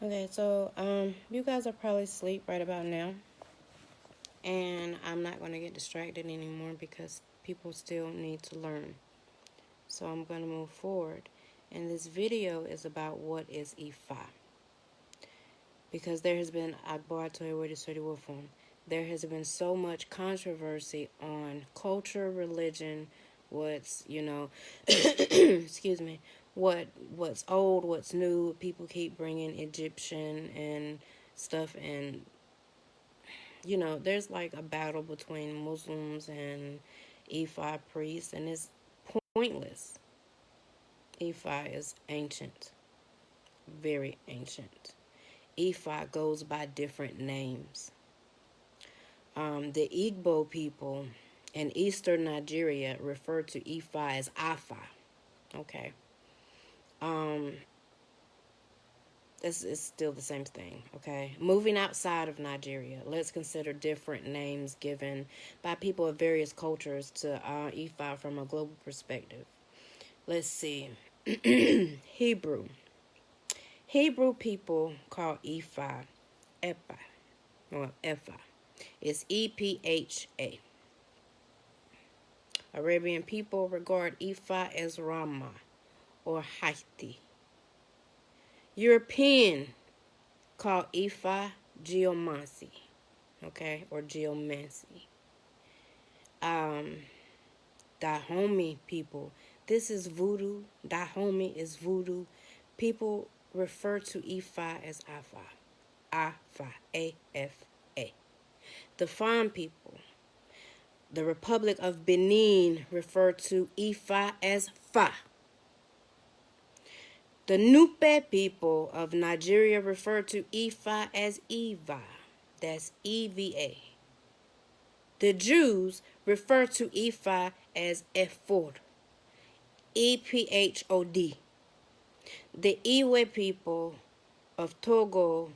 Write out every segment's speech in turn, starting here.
Okay, so you guys are probably asleep right about now, and I'm not going to get distracted anymore because people still need to learn. So I'm going to move forward, and this video is about what is Ifa, because there has been there has been so much controversy on culture, religion, what's excuse me, what's old, what's new. People keep bringing Egyptian and stuff, and there's like a battle between Muslims and Ifa priests, and it's pointless. Ifa is ancient, very ancient. Ifa goes by different names. The Igbo people in eastern Nigeria refer to Ifa as Afa. Okay. Um, it's still the same thing. Okay. Moving outside of Nigeria, let's consider different names given by people of various cultures to Ifa from a global perspective. Let's see. Hebrew. Hebrew people call Ifa Epa. Well, Efa. It's Epha. Arabian people regard Ifa as Rama or Haiti. European call Ifa geomancy, okay, or geomancy. Dahomey people, this is voodoo. Dahomey is voodoo. People refer to Ifa as Afa. Afa, A-F-A. The Fon people, the Republic of Benin, refer to Ifa as Fa. The Nupe people of Nigeria refer to Ifa as Eva. That's E-V-A. The Jews refer to Ifa as Ephod. E-P-H-O-D. The Iwe people of Togo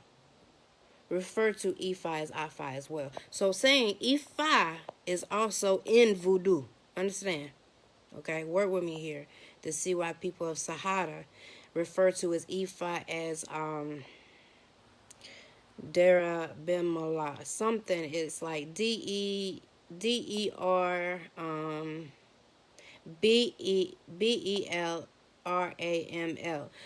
refer to Ifa as Afa as well. So saying Ifa is also in voodoo. Understand? Okay, work with me here to see why people of Sahara refer to as Ifa as Dera Bimala. Something it's like D-E-R B-E-L-R-A-M-L.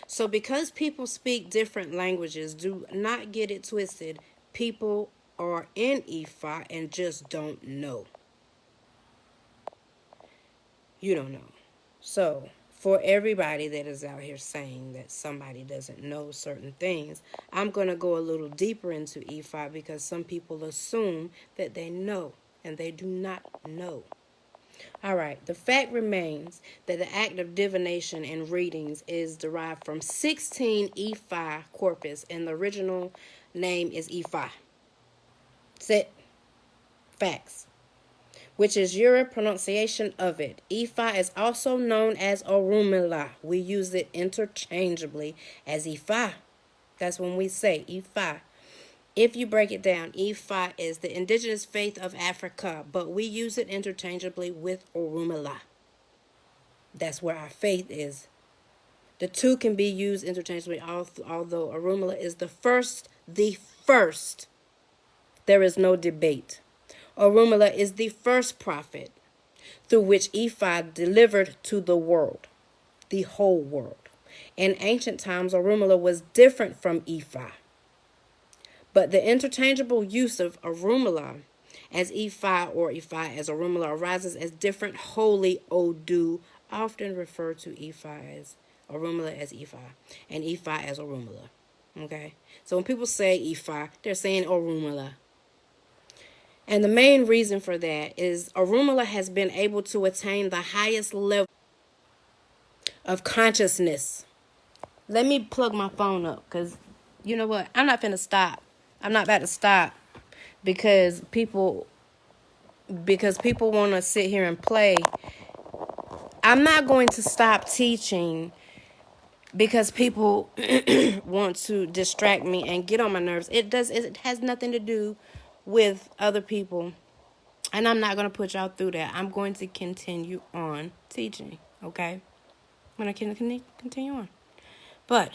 So because people speak different languages, do not get it twisted. People are in Ifa and just don't know. You don't know. So for everybody that is out here saying that somebody doesn't know certain things, I'm going to go a little deeper into Ifa because some people assume that they know, and they do not know. All right, the fact remains that the act of divination and readings is derived from 16 Ifa corpus, and the original name is Ifa. Set. Facts. Which is your pronunciation of it. Ifa is also known as Arumula. We use it interchangeably as Ifa. That's when we say Ifa. If you break it down, Ifa is the indigenous faith of Africa, but we use it interchangeably with Arumula. That's where our faith is. The two can be used interchangeably, although Arumula is the first. There is no debate. Arumula is the first prophet through which Ifa delivered to the world, the whole world. In ancient times, Arumula was different from Ifa. But the interchangeable use of Arumula as Ifa or Ifa as Arumula arises as different holy Odu, often refer to Ifa as Arumula as Ifa and Ifa as Arumula. Okay? So when people say Ifa, they're saying Arumula. And the main reason for that is Arumula has been able to attain the highest level of consciousness. Let me plug my phone up because you know what? I'm not finna stop. I'm not about to stop because people want to sit here and play. I'm not going to stop teaching because people want to distract me and get on my nerves. It has nothing to do with other people. And I'm not going to put y'all through that. I'm going to continue on teaching, okay? I'm going to continue on. But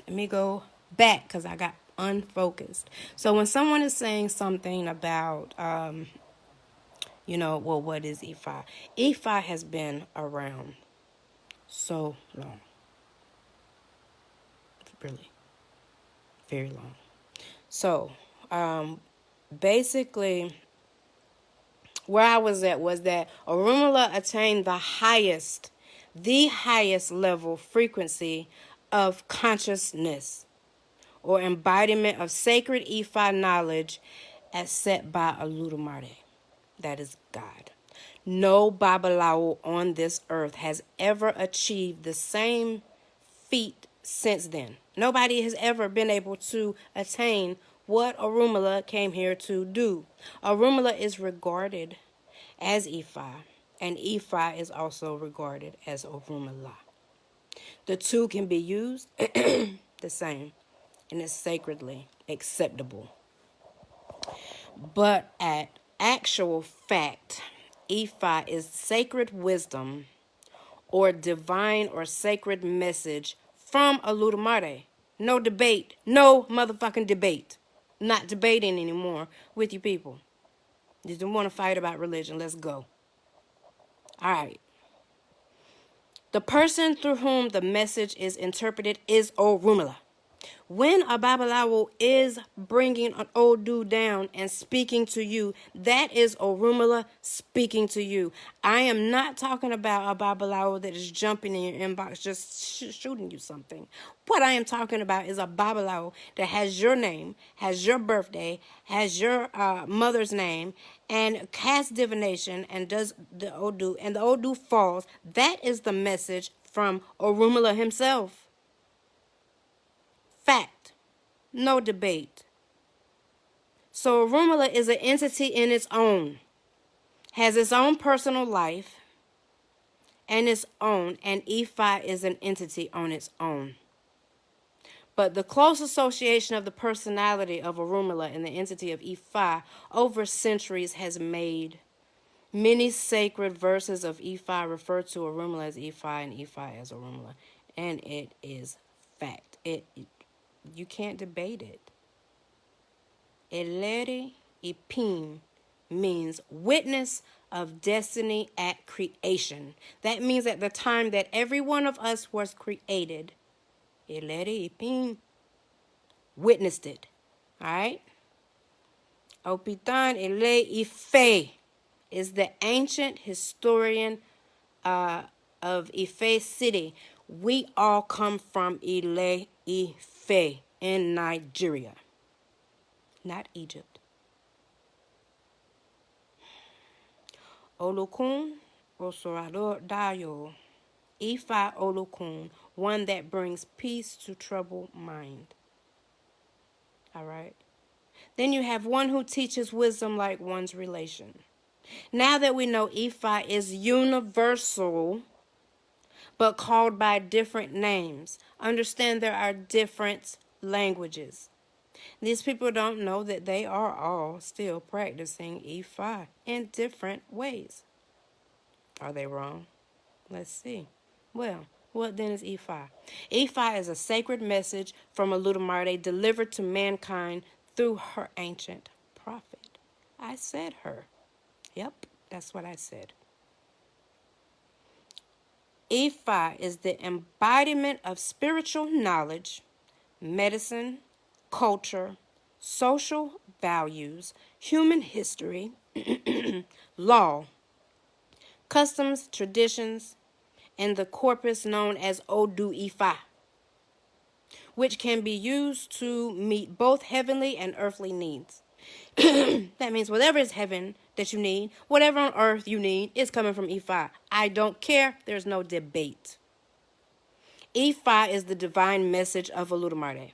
let me go back because I got unfocused. So when someone is saying something about, well, what is Ifa? Ifa has been around so long. Really, very long. So, basically, where I was at was that Arumula attained the highest level frequency of consciousness or embodiment of sacred Ifa knowledge as set by Oludumare. That is God. No Babalawo on this earth has ever achieved the same feat since then. Nobody has ever been able to attain what Arumula came here to do. Arumula is regarded as Ifa, and Ifa is also regarded as Orumula. The two can be used the same, and it's sacredly acceptable. But at actual fact, Ifa is sacred wisdom or divine or sacred message from Oludumare. No debate. No motherfucking debate. Not debating anymore with you people. You don't want to fight about religion. Let's go. All right. The person through whom the message is interpreted is Orumula. When a Babalawo is bringing an Odu down and speaking to you, that is Orumula speaking to you. I am not talking about a Babalawo that is jumping in your inbox just shooting you something. What I am talking about is a Babalawo that has your name, has your birthday, has your mother's name, and casts divination and does the Odu, and the Odu falls. That is the message from Orumula himself. Fact. No debate. So Arumula is an entity in its own. Has its own personal life and its own. And Ifa is an entity on its own. But the close association of the personality of Arumula and the entity of Ifa over centuries has made many sacred verses of Ifa refer to Arumula as Ifa and Ifa as Arumula. And it is fact. You can't debate it. Eleri Ipim means witness of destiny at creation. That means at the time that every one of us was created, Eleri Ipim witnessed it. All right? Opitan Ele Ife is the ancient historian of Ife City. We all come from Ile Ife in Nigeria, not Egypt. Olokun Osorador Dayo. Ifa Olokun, one that brings peace to troubled mind. All right. Then you have one who teaches wisdom like one's relation. Now that we know Ifa is universal, but called by different names, understand there are different languages. These people don't know that they are all still practicing Ifa in different ways. Are they wrong? Let's see. Well, what then is Ifa? Ifa is a sacred message from Oludumare delivered to mankind through her ancient prophet. I said her. Yep, that's what I said. Ifa is the embodiment of spiritual knowledge, medicine, culture, social values, human history, law, customs, traditions, and the corpus known as Odu Ifa, which can be used to meet both heavenly and earthly needs. That means whatever is heaven that you need, whatever on earth you need, is coming from Ifa. I don't care. There's no debate. Ifa is the divine message of Oludumare.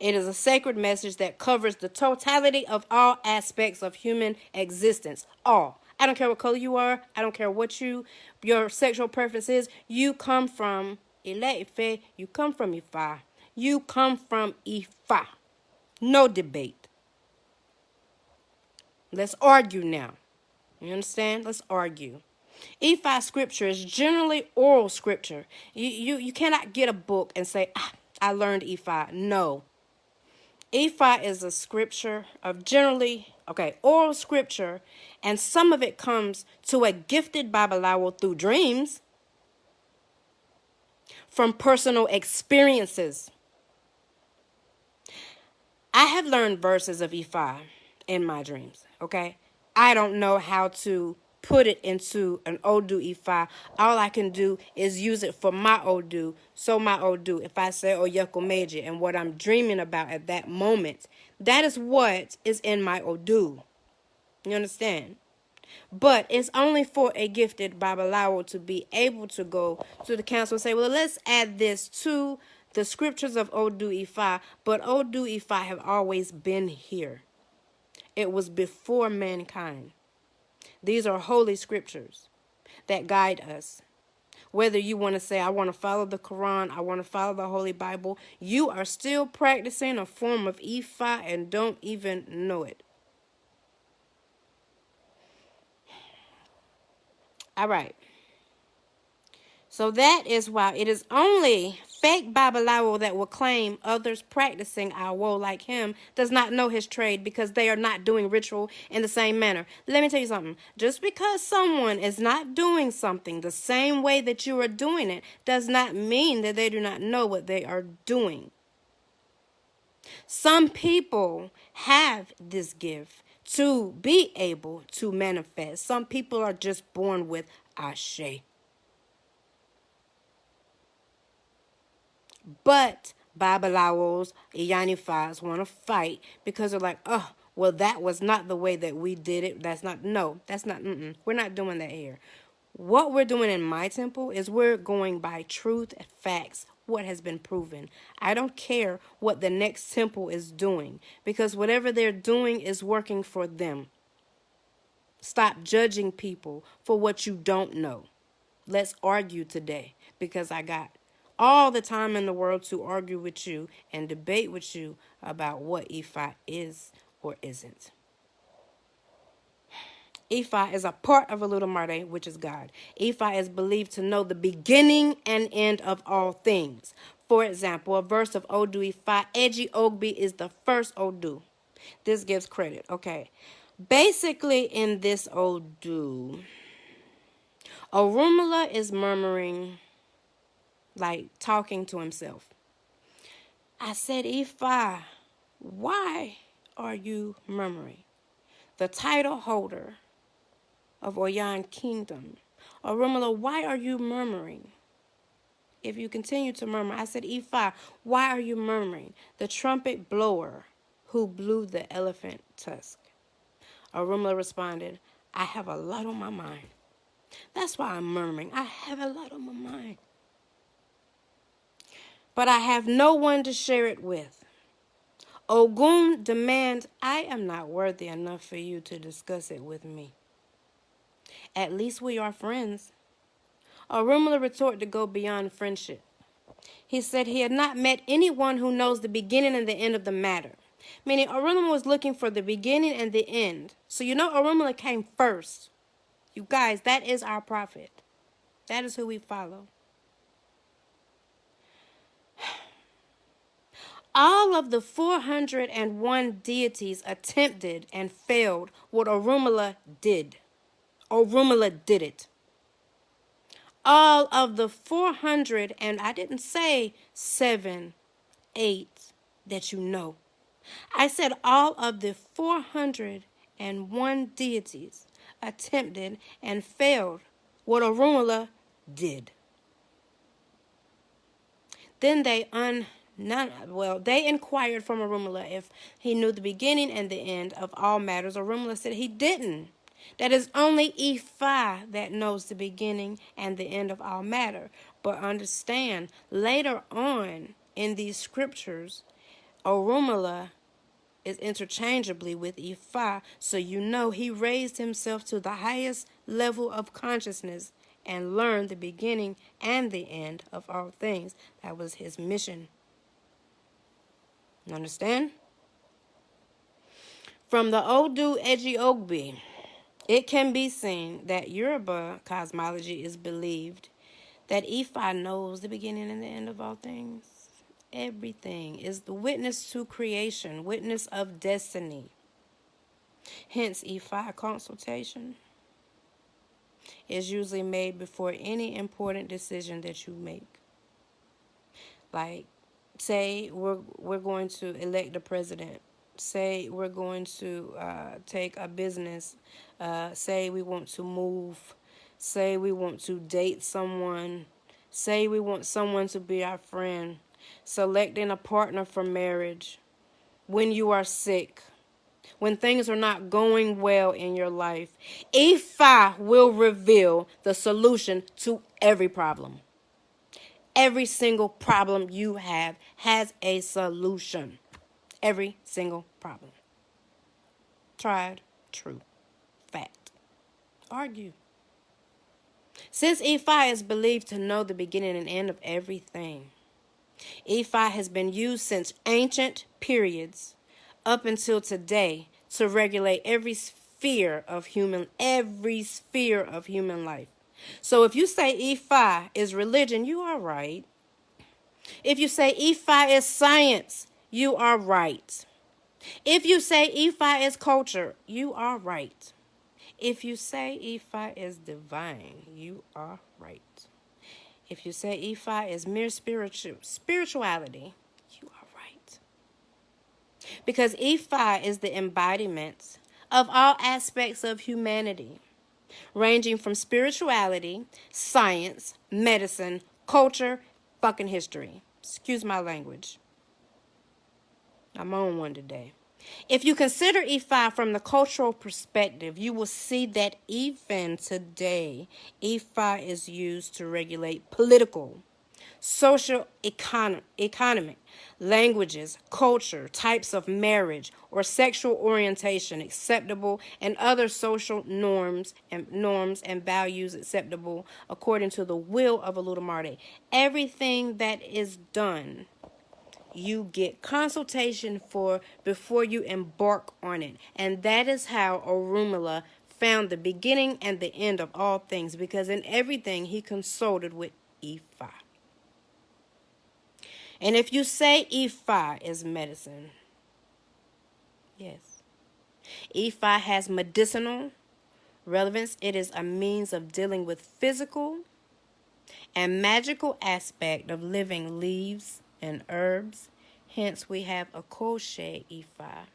It is a sacred message that covers the totality of all aspects of human existence. All. I don't care what color you are. I don't care what your sexual preference is. You come from Ile Ife. You come from Ifa. You come from Ifa. No debate. Let's argue now. You understand? Let's argue. Ifa scripture is generally oral scripture. You cannot get a book and say, I learned Ifa. No. Ifa is a scripture of generally, oral scripture, and some of it comes to a gifted Babalawo through dreams from personal experiences. I have learned verses of Ifa in my dreams, okay? I don't know how to put it into an Odu Ifa. All I can do is use it for my Odu. So my Odu, if I say Oyeko Meiji and what I'm dreaming about at that moment, that is what is in my Odu. You understand? But it's only for a gifted Babalawo to be able to go to the council and say, well, let's add this to the scriptures of Odu Ifa. But Odu Ifa have always been here. It was before mankind. These are holy scriptures that guide us. Whether you want to say, I want to follow the Quran, I want to follow the Holy Bible, you are still practicing a form of Ifa and don't even know it. All right. So that is why it is only fake Babalawo that will claim others practicing our woe like him does not know his trade because they are not doing ritual in the same manner. Let me tell you something. Just because someone is not doing something the same way that you are doing it does not mean that they do not know what they are doing. Some people have this gift to be able to manifest. Some people are just born with Ashe. But Babalawos, Iyanifas want to fight because they're like, oh, well, that was not the way that we did it. That's not, we're not doing that here. What we're doing in my temple is we're going by truth, facts, what has been proven. I don't care what the next temple is doing because whatever they're doing is working for them. Stop judging people for what you don't know. Let's argue today because I got all the time in the world to argue with you and debate with you about what Ifa is or isn't. Ifa is a part of Olodumare, which is God. Ifa is believed to know the beginning and end of all things. For example, a verse of Odu Ifa, Eji Ogbi is the first Odu. This gives credit. Okay. Basically, in this Odu, Arumula is murmuring, like talking to himself. I said, Ifa, why are you murmuring? The title holder of Oyan Kingdom. Arumula, why are you murmuring? If you continue to murmur, I said, Ifa, why are you murmuring? The trumpet blower who blew the elephant tusk. Arumula responded, I have a lot on my mind. That's why I'm murmuring. I have a lot on my mind. But I have no one to share it with. Ogun demands, I am not worthy enough for you to discuss it with me. At least we are friends. Arumula retorted to go beyond friendship. He said he had not met anyone who knows the beginning and the end of the matter. Meaning Arumula was looking for the beginning and the end. So you know Arumula came first. You guys, that is our prophet. That is who we follow. All of the 401 deities attempted and failed what Arumula did. Arumula did it. All of the 400, and I didn't say 7, 8 that you know. I said all of the 401 deities attempted and failed what Arumula did. Then they inquired from Arumula if he knew the beginning and the end of all matters. Arumula said he didn't. That is only Ifa that knows the beginning and the end of all matter. But understand, later on in these scriptures, Arumula is interchangeably with Ifa, so you know he raised himself to the highest level of consciousness and learned the beginning and the end of all things. That was his mission. You understand? From the Odu Eji Ogbi, it can be seen that Yoruba cosmology is believed that Ifa knows the beginning and the end of all things. Everything is the witness to creation, witness of destiny. Hence, Ifa consultation is usually made before any important decision that you make. Like, say we're going to elect a president. Say we're going to take a business. Say we want to move. Say we want to date someone. Say we want someone to be our friend. Selecting a partner for marriage. When you are sick. When things are not going well in your life. Ifa will reveal the solution to every problem. Every single problem you have has a solution. Every single problem. Tried, true, fact. Argue. Since Ifa is believed to know the beginning and end of everything, Ifa has been used since ancient periods up until today to regulate every sphere of human life. So if you say Ifa is religion, you are right. If you say Ifa is science, you are right. If you say Ifa is culture, you are right. If you say Ifa is divine, you are right. If you say Ifa is mere spirituality, you are right. Because Ifa is the embodiment of all aspects of humanity, ranging from spirituality, science, medicine, culture, fucking history. Excuse my language. I'm on one today. If you consider Ifa from the cultural perspective, you will see that even today, Ifa is used to regulate political, social, economic, languages, culture, types of marriage, or sexual orientation acceptable, and other social norms and values acceptable according to the will of Oludumare. Everything that is done, you get consultation for before you embark on it. And that is how Arumula found the beginning and the end of all things, because in everything he consulted with Ifa. And if you say Ifa is medicine, yes. Ifa has medicinal relevance. It is a means of dealing with physical and magical aspect of living leaves and herbs. Hence, we have a Koshe Ifa.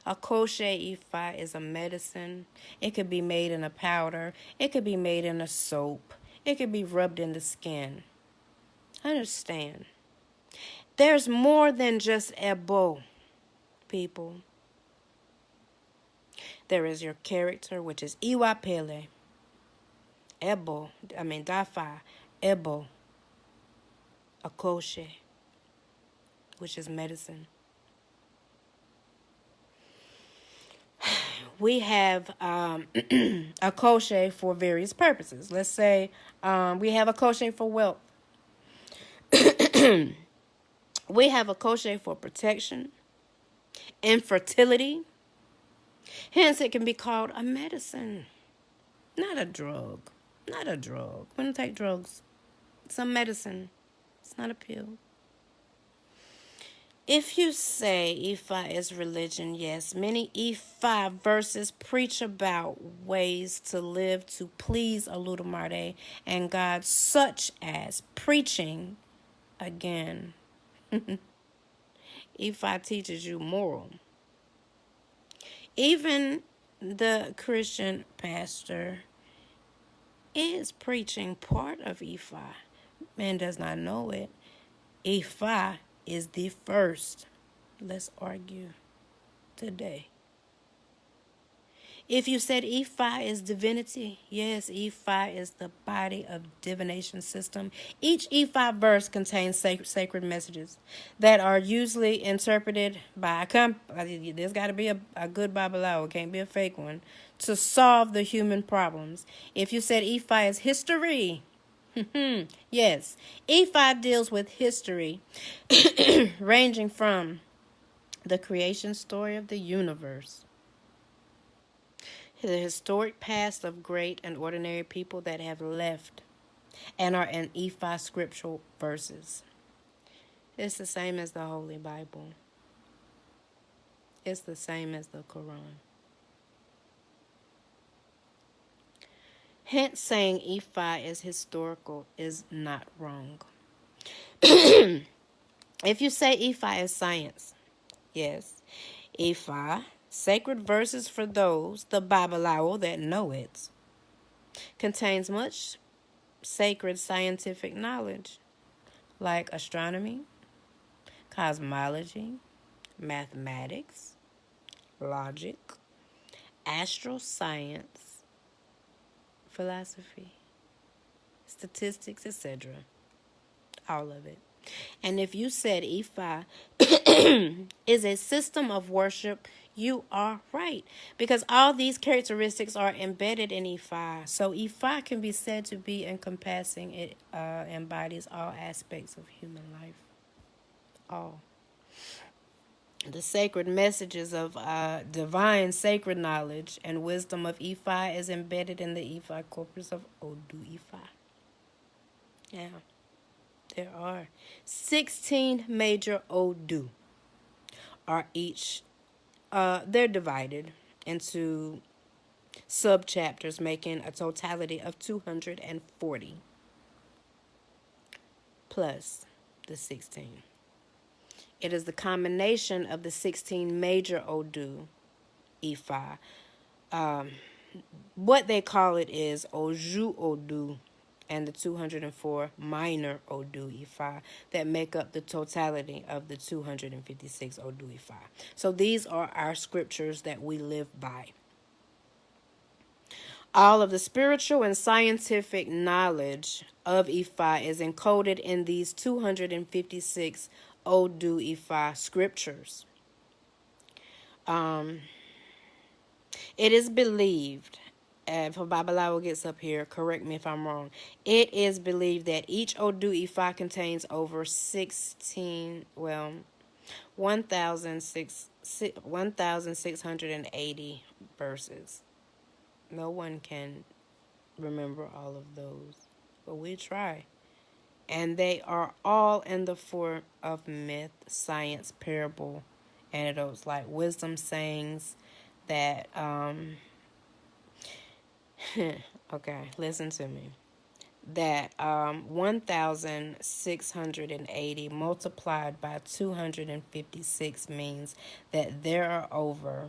A Koshe Ifa is a medicine. It could be made in a powder. It could be made in a soap. It could be rubbed in the skin. Understand. There's more than just Ebo, people. There is your character, which is Iwapele. Dafa, Ebo, Akoshe, which is medicine. We have a koshe for various purposes. Let's say we have a koshe for wealth. We have a koshe for protection, infertility. Hence, it can be called a medicine, not a drug. Not a drug. We don't take drugs. It's a medicine. It's not a pill. If you say Ifa is religion, yes, many Ifa verses preach about ways to live to please Oludumare and God, such as preaching, again. Ifa teaches you moral. Even the Christian pastor is preaching part of Ifa. Man does not know it. Ifa is the first. Let's argue today. If you said Ifa is divinity, yes, Ifa is the body of divination system. Each Ifa verse contains sacred messages that are usually interpreted by there's got to be a good Babalawo, it can't be a fake one, to solve the human problems. If you said Ifa is history, yes, Ifa deals with history ranging from the creation story of the universe, the historic past of great and ordinary people that have left and are in Ifa scriptural verses. It's the same as the Holy Bible. It's the same as the Quran. Hence, saying Ifa is historical is not wrong. If you say Ifa is science, yes. Ifa, sacred verses for those, the Babalawo that know it, contains much sacred scientific knowledge like astronomy, cosmology, mathematics, logic, astral science, philosophy, statistics, etc. All of it. And if you said Ifa is a system of worship, you are right. Because all these characteristics are embedded in Ifa. So Ifa can be said to be encompassing. It embodies all aspects of human life. All. The sacred messages of divine sacred knowledge and wisdom of Ifa is embedded in the Ifa corpus of Odu Ifa. Yeah. There are 16 major Odu. Are each, they're divided into subchapters, making a totality of 240 plus the 16. It is the combination of the 16 major Odu Ifa. What they call it is Oju Odu and the 204 minor Odu Ifa that make up the totality of the 256 Odu Ifa. So these are our scriptures that we live by. All of the spiritual and scientific knowledge of Ifa is encoded in these 256 Odu Ifa scriptures. It is believed, if Babalawo gets up here, correct me if I'm wrong. It is believed that each Odu Ifa contains over 1,680 verses. No one can remember all of those, but we try. And they are all in the form of myth, science, parable, anecdotes, like wisdom sayings that, okay, listen to me. That 1,680 multiplied by 256 means that there are over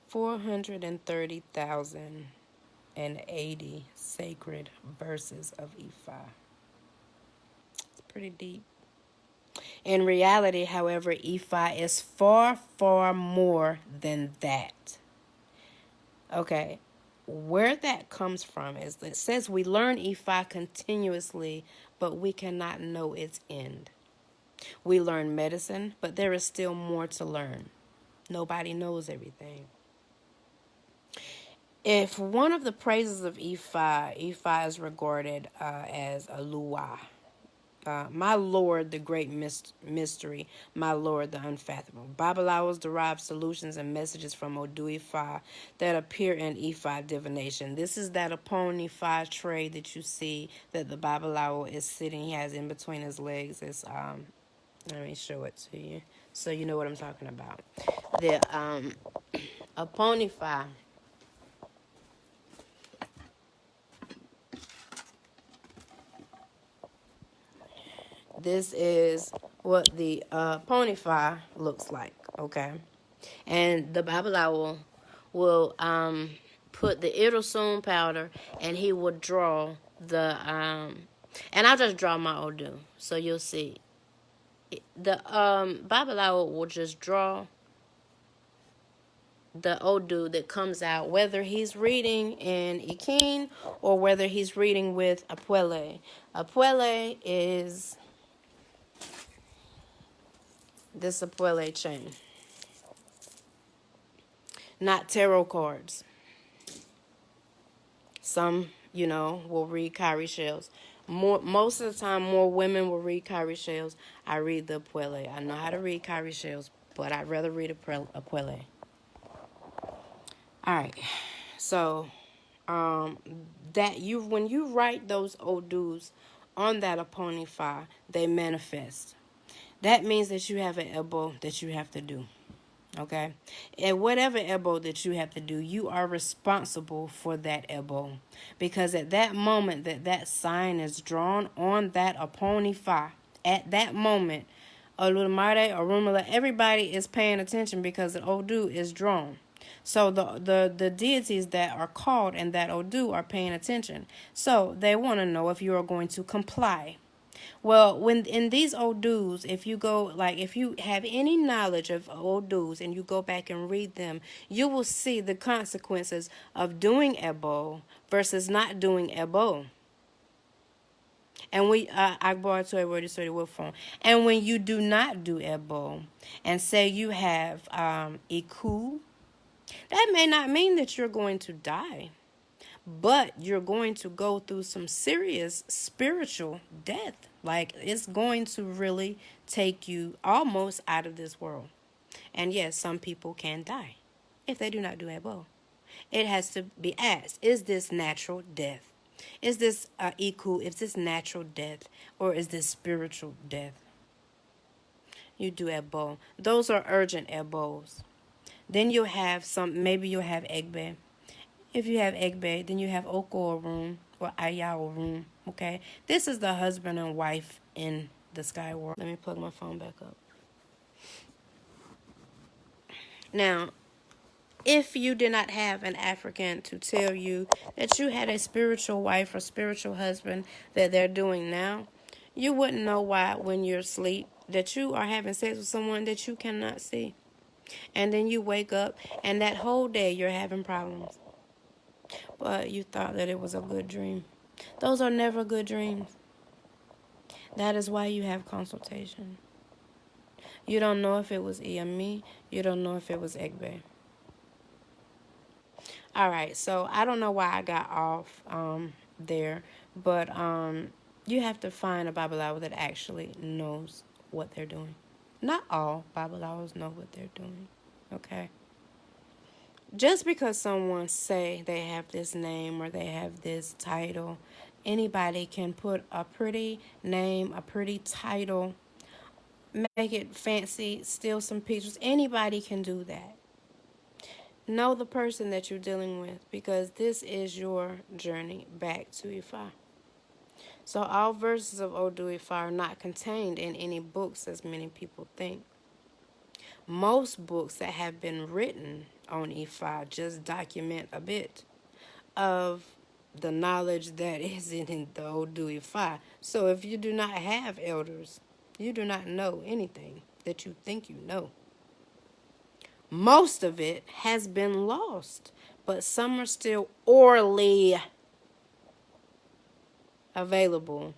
430,080 sacred verses of Ifa. It's pretty deep. In reality, however, Ifa is far, far more than that. Okay, where that comes from is it says we learn Ifa continuously, but we cannot know its end. We learn medicine, but there is still more to learn. Nobody knows everything. If one of the praises of Ifa is regarded as a luwa, my Lord, the great mystery, my Lord, the unfathomable. Babalawos derive solutions and messages from Odu Ifa that appear in Ifa divination. This is that upon Ifa tray that you see that the Babalawo is sitting. He has in between his legs. It's let me show it to you so you know what I'm talking about. The upon Ifa. This is what the ponyfi looks like, okay? And the Babalawo will put the Irosun powder and he will draw the, and I'll just draw my Odu, so you'll see. The Babalawo will just draw the Odu that comes out, whether he's reading in Ikin or whether he's reading with Apuele. Apuele is this Apuele chain, not tarot cards. Some, will read Kyrie shells. Most of the time, more women will read Kyrie shells. I read the Apuele. I know how to read Kyrie shells, but I'd rather read Apuele. All right, so when you write those Odus on that Aponifa, they manifest. That means that you have an ebo that you have to do. Okay? And whatever ebo that you have to do, you are responsible for that ebo. Because at that moment that sign is drawn on that Aponifa, at that moment, Oludumare, Arumula, everybody is paying attention because the Odu is drawn. So the deities that are called and that Odu are paying attention. So they want to know if you are going to comply. Well, when in these Odus, if you go, like, if you have any knowledge of Odus and you go back and read them, you will see the consequences of doing Ebo versus not doing Ebo. And and when you do not do Ebo, and say you have Iku, that may not mean that you're going to die, but you're going to go through some serious spiritual death. Like, it's going to really take you almost out of this world. And yes, some people can die if they do not do Ebo. It has to be asked, is this natural death? Is this Iku? Is this natural death? Or is this spiritual death? You do Ebo. Those are urgent Ebos. Then you'll have maybe you'll have Egbe. If you have Egbe, then you have Oko room or Ayao room. Okay? This is the husband and wife in the sky world. Let me plug my phone back up. Now, if you did not have an African to tell you that you had a spiritual wife or spiritual husband that they're doing now, you wouldn't know why when you're asleep that you are having sex with someone that you cannot see. And then you wake up and that whole day you're having problems. But you thought that it was a good dream. Those are never good dreams. That is why you have consultation. You don't know if it was Iyami. You don't know if it was Egbe. All right, so I don't know why I got off there, but you have to find a Babalawo that actually knows what they're doing. Not all Babalawos know what they're doing, okay? Just because someone say they have this name or they have this title, anybody can put a pretty name, a pretty title, make it fancy, steal some pictures. Anybody can do that. Know the person that you're dealing with, because this is your journey back to Ifa. So all verses of Odu Ifa are not contained in any books, as many people think. Most books that have been written on Ifa just document a bit of the knowledge that is in the Odu Ifa. So if you do not have elders, you do not know anything that you think you know. Most of it has been lost, but some are still orally available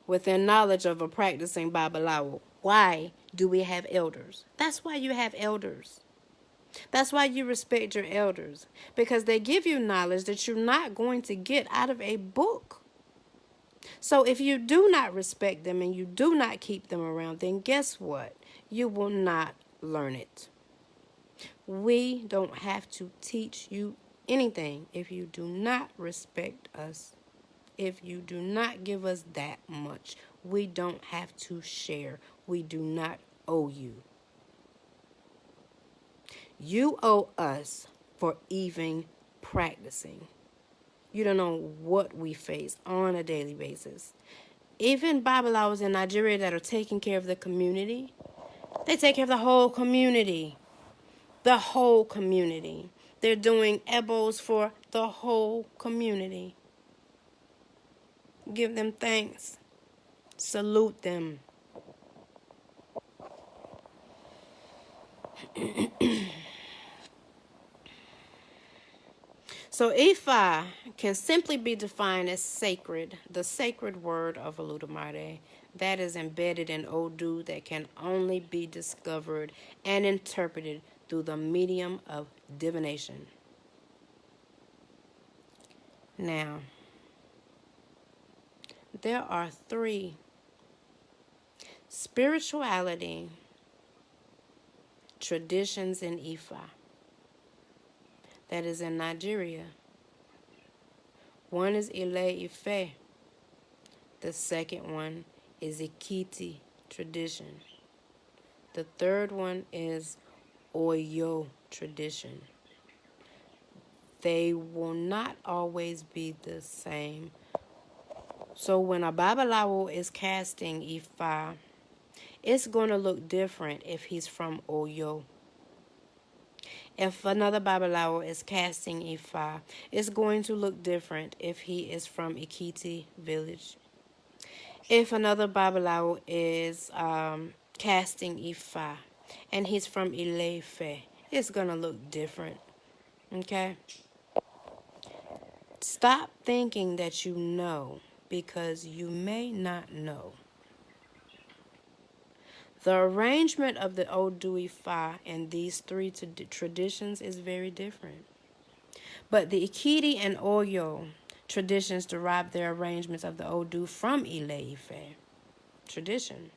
within knowledge of a practicing Babalawo. Why do we have elders? That's why you have elders. That's why you respect your elders, because they give you knowledge that you're not going to get out of a book. So if you do not respect them and you do not keep them around, then guess what? You will not learn it. We don't have to teach you anything if you do not respect us. If you do not give us that much, we don't have to share. We do not owe you. You owe us for even practicing. You don't know what we face on a daily basis. Even Babalawos in Nigeria that are taking care of the community, they take care of the whole community. The whole community. They're doing ebos for the whole community. Give them thanks. Salute them. So Ifa can simply be defined as sacred, the sacred word of Oludumare that is embedded in Odu that can only be discovered and interpreted through the medium of divination. Now, there are 3 spirituality traditions in Ifa that is in Nigeria. One is Ile Ife, The second one is Ikiti tradition. The third one is Oyo tradition. They will not always be the same. So when a Babalawo is casting Ifa, it's going to look different if he's from Oyo. If another Babalawo is casting Ifa, it's going to look different if he is from Ikiti village. If another Babalawo is casting Ifa and he's from Ilefe, it's going to look different. Okay? Stop thinking that you know, because you may not know. The arrangement of the Odu Ifa and these three traditions is very different. But the Ikiti and Oyo traditions derive their arrangements of the Odu from Ile Ife tradition.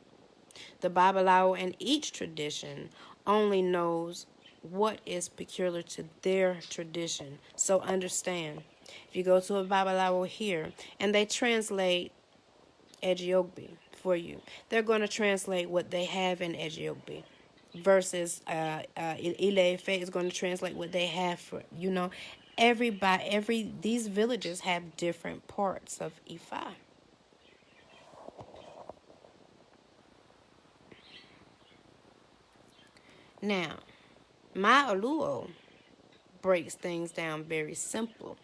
The Babalawo in each tradition only knows what is peculiar to their tradition. So understand, if you go to a Babalawo here and they translate Ejiogbe for you, they're going to translate what they have in Ejiogbe versus Ile-Ife is going to translate what they have for, these villages have different parts of Ifa. Now, my Oluo breaks things down very simple.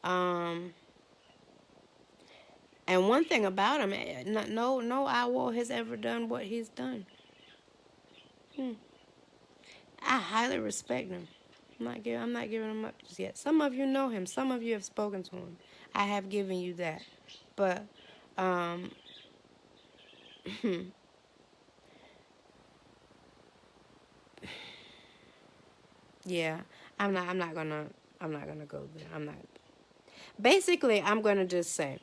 And one thing about him, no Awo has ever done what he's done. I highly respect him. I'm not giving him up just yet. Some of you know him. Some of you have spoken to him. I have given you that. But yeah, I'm not gonna go there. Basically, I'm gonna just say,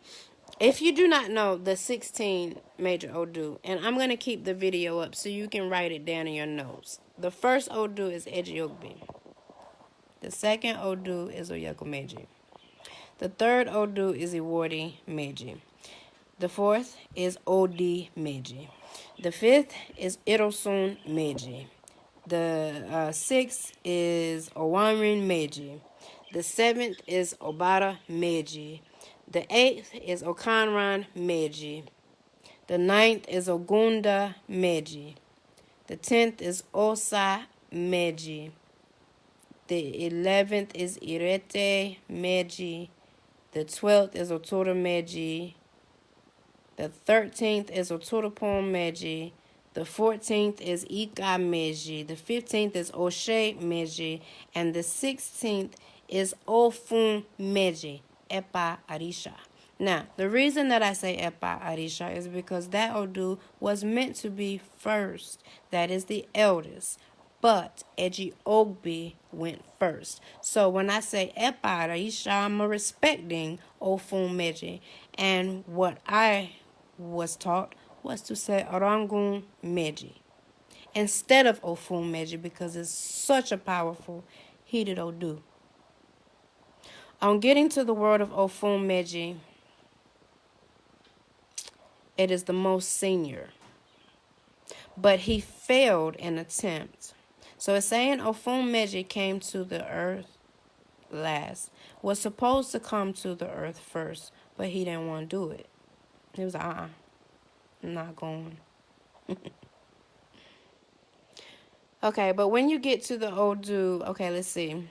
if you do not know the 16 major Odu, and I'm gonna keep the video up so you can write it down in your notes. The first Odu is Ejiogbe. The second Odu is Oyakumeji. The third Odu is Iwori Meji. The fourth is Odi Meji. The fifth is Irosun Meji. The sixth is Owanrin Meji. The seventh is Obara Meji. The eighth is Okanran Meji. The ninth is Ogunda Meji. The 10th is Osa Meji. The 11th is Irete Meji. The 12th is Otora Meji. The 13th is Otorapon Meji. The 14th is Ika Meji. The 15th is Oshe Meji. And the 16th is Ofun Meji, Epa Arisha. Now, the reason that I say Epa Arisha is because that Odu was meant to be first. That is the eldest. But Eji Ogbi went first. So when I say Epa Arisha, I'm respecting Ofun Meji. And what I was taught was to say Orangun Meji instead of Ofun Meji, because it's such a powerful heated Odu. On getting to the word of Ofun Meji, it is the most senior. But he failed an attempt. So it's saying Ofun Meji came to the earth last. Was supposed to come to the earth first, but he didn't want to do it. He was like, I'm not going. Okay, but when you get to the Odu, okay, let's see.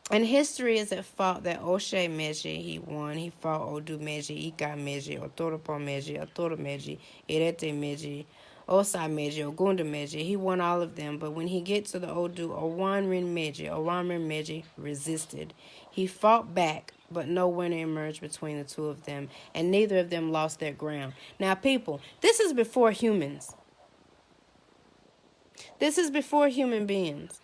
In history, is at fault that Oshe Meji, he won. He fought Odu Meji, Ika Meji, Otoropo Meji, Otora Meji, Irete Meji, Osa Meji, Ogunda Meji. He won all of them, but when he gets to the Odu, Owanrin Meji resisted. He fought back, but no winner emerged between the two of them, and neither of them lost their ground. Now, people, this is before humans. This is before human beings.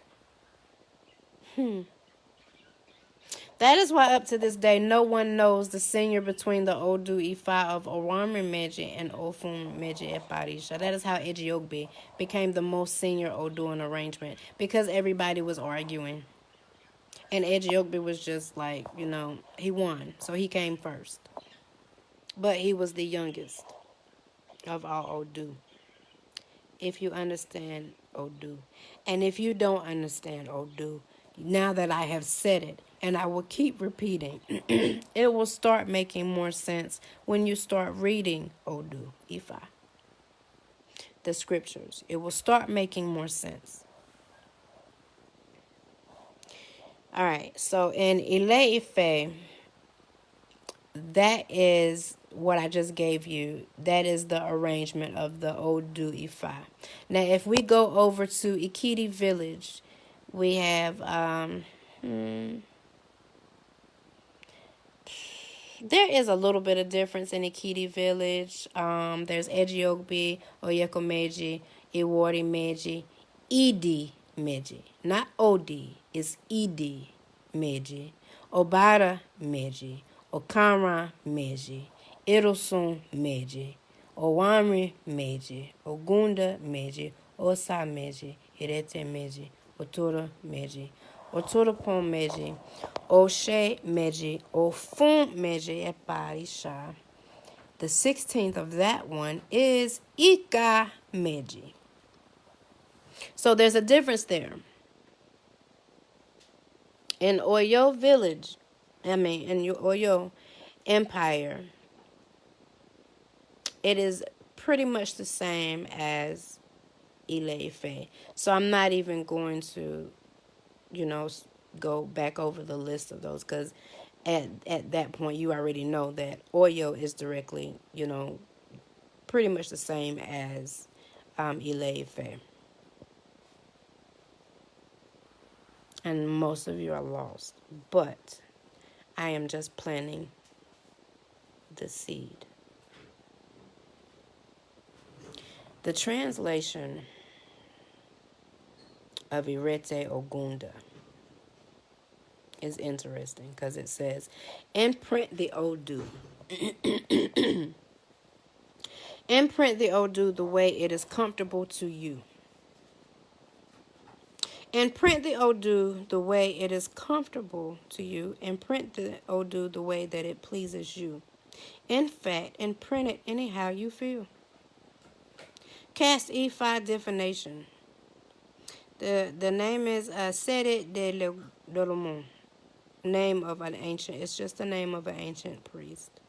That is why up to this day, no one knows the senior between the Odu Ifa of Owanrin Meji and Ofun Meji Eparisha. That is how Ejiogbe became the most senior Odu in arrangement, because everybody was arguing. And Ejiobi was just like, he won. So he came first. But he was the youngest of all Odu. If you understand Odu. And if you don't understand Odu, now that I have said it, and I will keep repeating, it will start making more sense when you start reading Odu Ifa, the scriptures. It will start making more sense. All right, so in Ile Ife, that is what I just gave you. That is the arrangement of the Odu Ifa. Now, if we go over to Ikiti village, we have there is a little bit of difference in Ikiti village. There's Ejiogbi, Oyekomeji, Iwari Meji, Idi Meji. Not Odi, it's Idi Meji. Obara Meji. Okara Meji. Irosun Meji. Owamri Meji. Ogunda Meji. Osa Meji. Irete Meji. Otora Meji. Otorapon Meji. Oshe Meji. Ofun Meji Eparisha. The 16th of that one is Ika Meji. So there's a difference there. In Oyo village, in Oyo Empire, it is pretty much the same as Ile Ife. So I'm not even going to, go back over the list of those, because at that point you already know that Oyo is directly, pretty much the same as Ile Ife. And most of you are lost. But I am just planting the seed. The translation of Irete Ogunda is interesting because it says, imprint the Odu. Imprint the Odu the way it is comfortable to you. And print the Odu the way it is comfortable to you, and print the Odu the way that it pleases you. In fact, and print it anyhow you feel. Cast Ifa Divination. The name is Sede de Loromon. Name of an ancient. It's just the name of an ancient priest.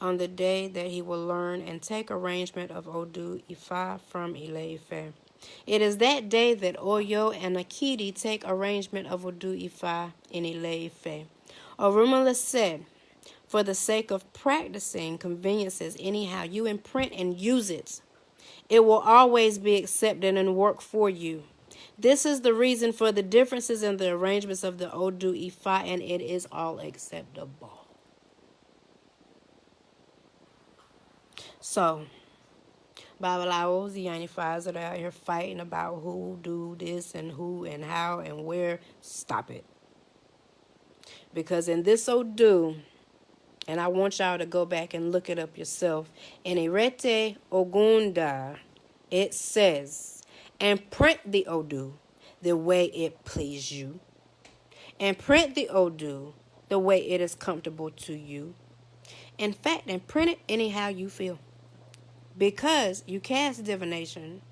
On the day that he will learn and take arrangement of Odu Ifa from Ile Ife. It is that day that Oyo and Akiti take arrangement of Odu Ifa in Ile Ife. Arumula said, for the sake of practicing conveniences anyhow you imprint and use it. It will always be accepted and work for you. This is the reason for the differences in the arrangements of the Odu Ifa, and it is all acceptable. So, Babalawos, the Yanifas are out here fighting about who do this and who and how and where. Stop it. Because in this Odu, and I want y'all to go back and look it up yourself, in Irete Ogunda, it says, and print the Odu the way it please you. And print the Odu the way it is comfortable to you. In fact, and print it anyhow you feel. Because you cast divination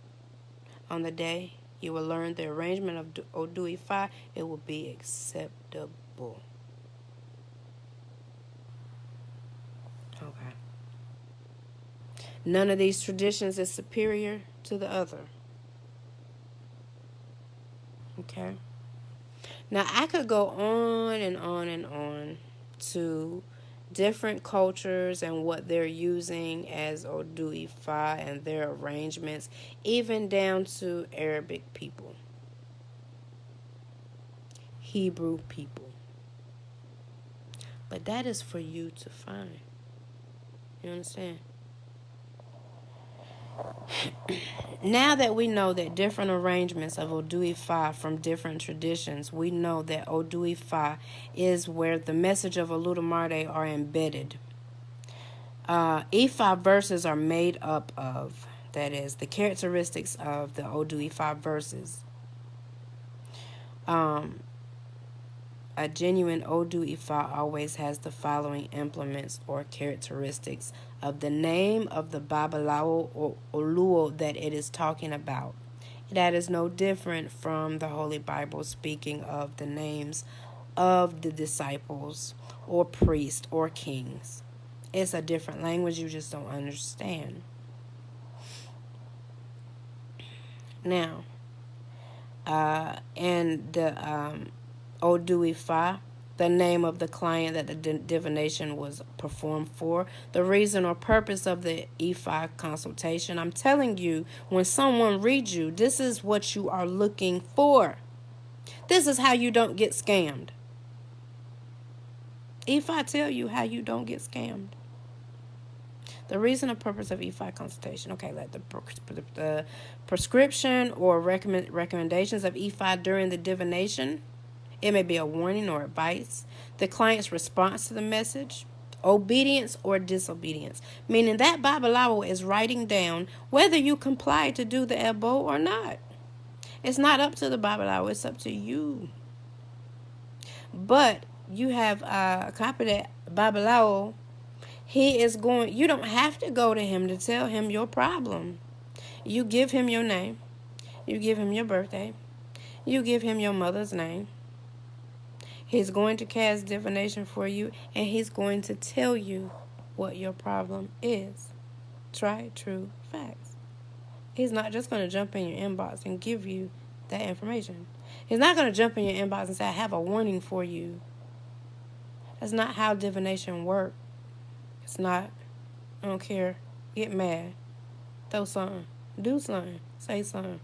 on the day you will learn the arrangement of Odu Ifa, it will be acceptable. Okay. None of these traditions is superior to the other. Okay. Now, I could go on and on and on to different cultures and what they're using as Odu Ifa and their arrangements, even down to Arabic people, Hebrew people. But that is for you to find. You understand? Now that we know that different arrangements of Odu Ifa from different traditions, we know that Odu Ifa is where the message of Oludumare are embedded. Ifa verses are made up of, that is, the characteristics of the Odu Ifa verses A genuine Odu Ifa always has the following implements or characteristics of the name of the Babalawo or Oluo that it is talking about. That is no different from the Holy Bible speaking of the names of the disciples or priests or kings. It's a different language, you just don't understand. Now, and the Odu Ifa, the name of the client that the divination was performed for, the reason or purpose of the Ifa consultation. I'm telling you, when someone reads you, this is what you are looking for. This is how you don't get scammed. Ifa tell you how you don't get scammed. The reason or purpose of Ifa consultation. Okay, like the prescription or recommendations of Ifa during the divination. It may be a warning or advice. The client's response to the message. Obedience or disobedience. Meaning that Babalawo is writing down whether you comply to do the Ebo or not. It's not up to the Babalawo. It's up to you. But you have a copy that Babalawo. You don't have to go to him to tell him your problem. You give him your name. You give him your birthday. You give him your mother's name. He's going to cast divination for you, and he's going to tell you what your problem is. Tried, true facts. He's not just going to jump in your inbox and give you that information. He's not going to jump in your inbox and say, I have a warning for you. That's not how divination works. It's not. I don't care. Get mad. Throw something. Do something. Say something.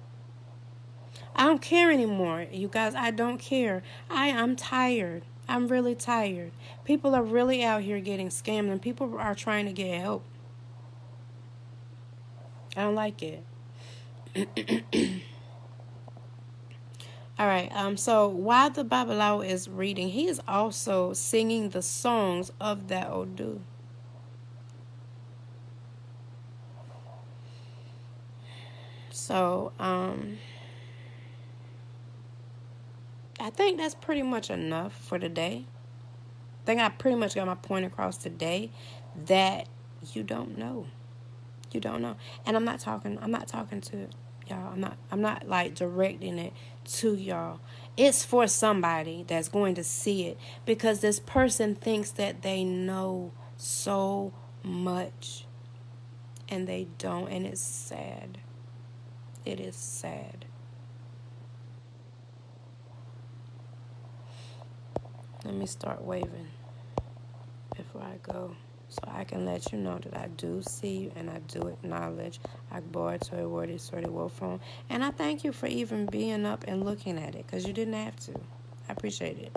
I don't care anymore, you guys. I don't care. I'm tired. I'm really tired. People are really out here getting scammed, and people are trying to get help. I don't like it. All right. So while the Babalawo is reading, he is also singing the songs of that Odu. So, I think that's pretty much enough for today. I think I pretty much got my point across today that you don't know. You don't know. And I'm not talking to y'all. I'm not like directing it to y'all. It's for somebody that's going to see it, because this person thinks that they know so much and they don't, and it's sad. It is sad. Let me start waving before I go, so I can let you know that I do see you and I do acknowledge. Akbar to award is sort of well from. And I thank you for even being up and looking at it, because you didn't have to. I appreciate it.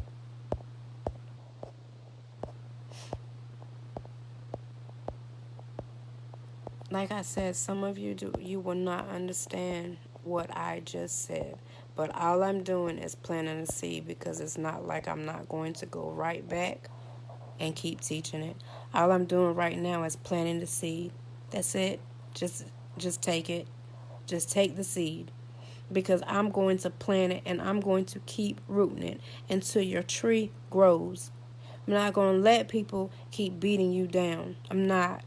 Like I said, some of you will not understand what I just said. But all I'm doing is planting a seed, because it's not like I'm not going to go right back and keep teaching it. All I'm doing right now is planting the seed. That's it. Just take it. Just take the seed. Because I'm going to plant it, and I'm going to keep rooting it until your tree grows. I'm not going to let people keep beating you down. I'm not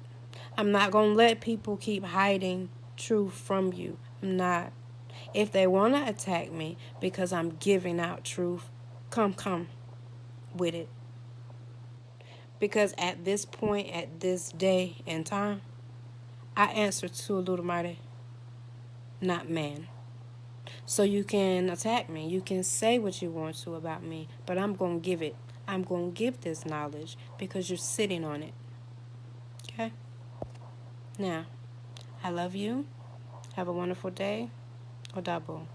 going to let people keep hiding truth from you. I'm not. If they want to attack me because I'm giving out truth, come with it. Because at this point, at this day and time, I answer to Olodumare, not man. So you can attack me. You can say what you want to about me, but I'm going to give it. I'm going to give this knowledge because you're sitting on it. Okay? Now, I love you. Have a wonderful day. Odabo.